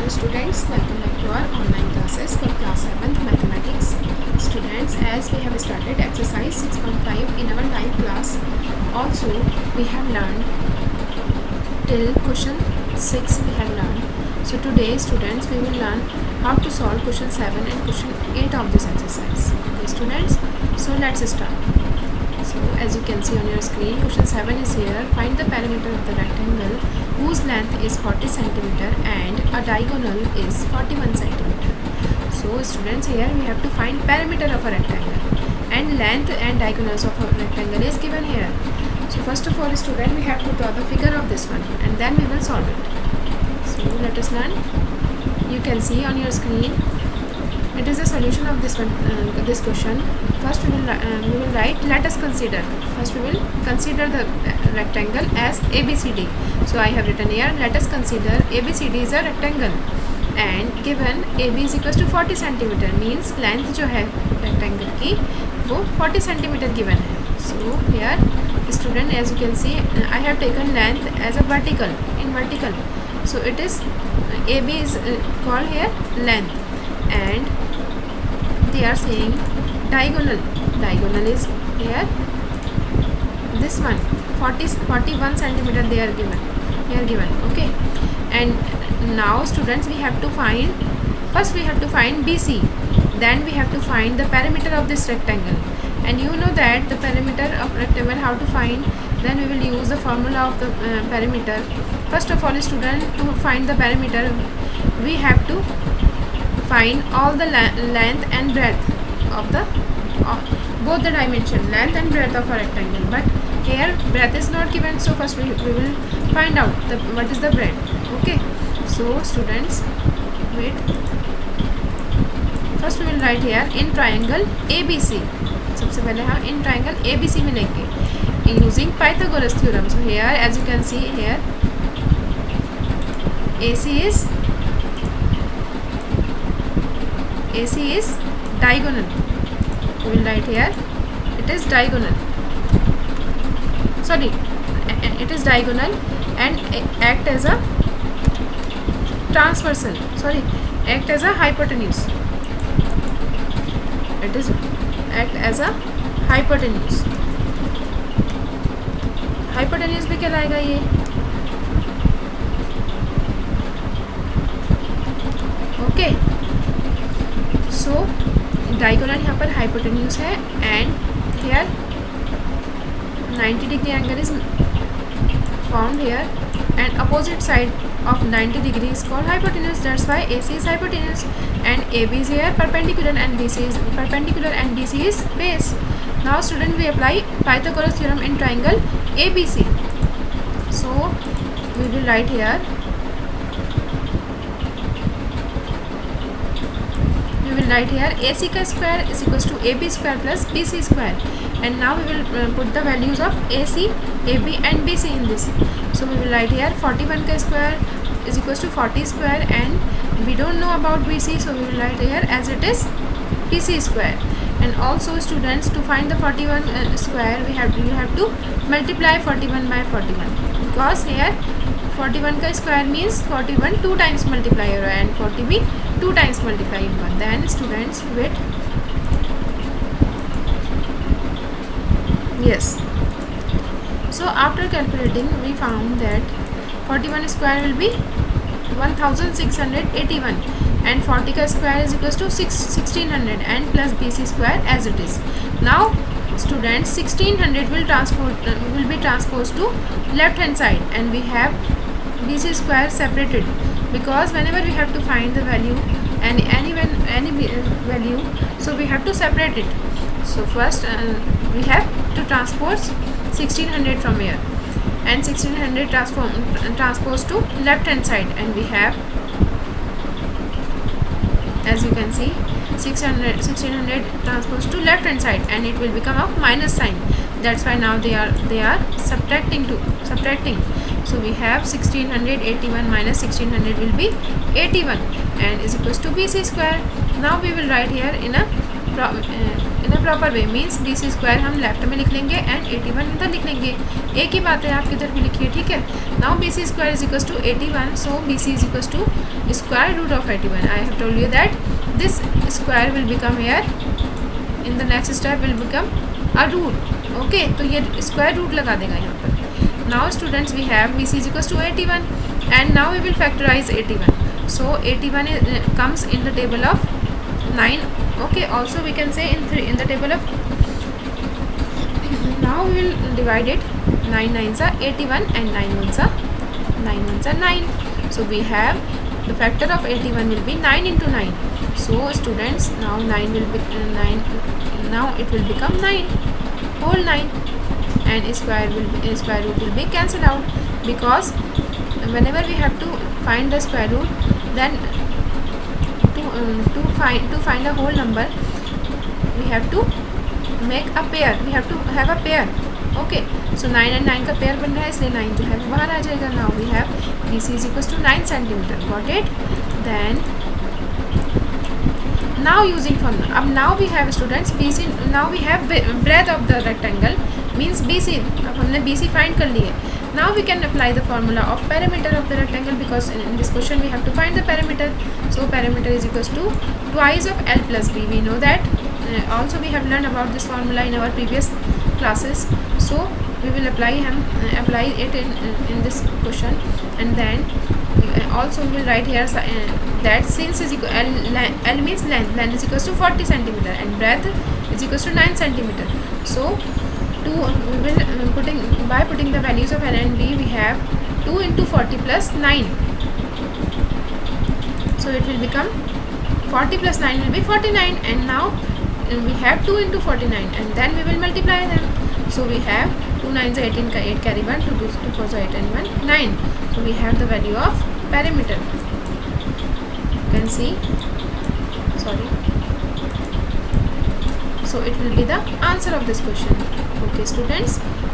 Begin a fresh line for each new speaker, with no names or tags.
Hello students, welcome back to our online classes for class 7th mathematics. Students, as we have started exercise 6.5 in our live class, also we have learned till question 6 we have learned. So today students, we will learn how to solve question 7 and question 8 of this exercise. Okay students, so let's start. So as you can see on your screen, question 7 is here. Find the perimeter of the rectangle whose length is 40 centimeter and a diagonal is 41 centimeter. So students, here we have to find perimeter of a rectangle and length and diagonals of a rectangle is given here. So first of all student, we have to draw the figure of this one and then we will solve it. So let us learn. You can see on your screen, it is a solution of this one, this question. First we will write, let us consider. First we will consider the rectangle as ABCD. So I have written here, let us consider ABCD is a rectangle and given AB is equals to 40 centimeter, means length जो है rectangle की वो 40 centimeter given है. So here student, as you can see, I have taken length as a vertical, in vertical. So it is AB is called here length, and they are saying diagonal is here this one 41 centimeter they are given. Okay, and now students, we have to find, first we have to find BC, then we have to find the perimeter of this rectangle. And you know that the perimeter of rectangle, how to find, then we will use the formula of the perimeter. First of all student, to find the perimeter we have to find all the length and breadth of the both the dimension, length and breadth of a rectangle, but here breadth is not given. So first we will find out what is the breadth. Okay, so students, wait, first we will write here in triangle ABC. सबसे पहले हम in triangle ABC में लेंगे using Pythagoras theorem. So here as you can see here, AC is diagonal. We will write here, it is diagonal. Sorry, it is diagonal and act as a transversal. Sorry, act as a hypotenuse. It is act as a hypotenuse. Hypotenuse भी कहलाएगा ये. Okay. So diagonal यहाँ पर hypotenuse है and here 90 degree angle is formed here and opposite side of 90 degree is called hypotenuse. That's why AC is hypotenuse and AB is here perpendicular and BC is perpendicular and BC is base. Now student, we apply Pythagoras theorem in triangle ABC. So we will write here, AC का square is equals to AB square plus BC square, and now we will put the values of AC, AB and BC in this. So we will write here 41 का square is equals to 40 square, and we don't know about BC, so we will write here as it is BC square. And also students, to find the 41 square, you have to multiply 41 by 41, because here 41 का square means 41 2 times multiply होगा and 40 भी 2 times multiply होगा. Then students, wait, yes, so after calculating we found that 41 square will be 1681 and 40 का square is equals to 1600 and plus BC square as it is. Now students, 1600 will be transposed to left hand side and we have BC square separated, because whenever we have to find the value and any value, so we have to separate it. So first we have to transpose 1600 from here and 1600 transposed to left hand side, and we have, as you can see, 1600 transposed to left hand side and it will become a minus sign. That's why now they are subtracting. So we have 1681 minus 1600 will be 81 and is equals to BC square. Now we will write here in a in a proper way means BC square हम left में लिख लेंगे and 81 इधर लिख लेंगे, एक ही बात है, आप किधर भी लिखिए, ठीक है। Now BC square is equal to 81, so BC is equal to square root of 81. I have told you that this square will become here in the next step will become a root, okay. तो ये square root लगा देगा यहाँ पर। Now students we have BC is equal to 81 and now we will factorize 81. So 81 comes in the table of 9, okay. Also we can say in the table of, now we will divide it, 9 9s are 81 and 9 1s are 9. So we have the factor of 81 will be 9 into 9. So students, now 9 will be 9, now it will become 9 whole 9 and square root will be cancelled out, because whenever we have to find the square root, then to find a whole number we have to make a pair, we have to have a pair, okay. So 9 and 9 का pair बन रहा है, इसलिए 9 जो है वो बाहर आ जाएगा. Now we have BC is equals to 9 centimeter, got it. Then now using formula, अब now we have students BC, now we have breadth of the rectangle means BC, अब हमने BC फाइंड कर लिए. Now we can apply the formula of perimeter of the rectangle, because in this question we have to find the perimeter. So perimeter is equals to twice of L plus B. We know that. Also we have learned about this formula in our previous classes. So we will apply it in this question, and then also we will write here that since is equal L means length is equals to 40 centimeter and breadth is equals to 9 centimeter. So we will by putting the values of L and B, we have 2 into 40 plus 9. So it will become 40 plus 9 will be 49, and now we have 2 into 49 and then we will multiply them. So we have 2 9s 18 का 8 carry 1, 2 4s 8 and 1 9. So we have the value of perimeter. You can see, sorry. So it will be the answer of this question. Okay students,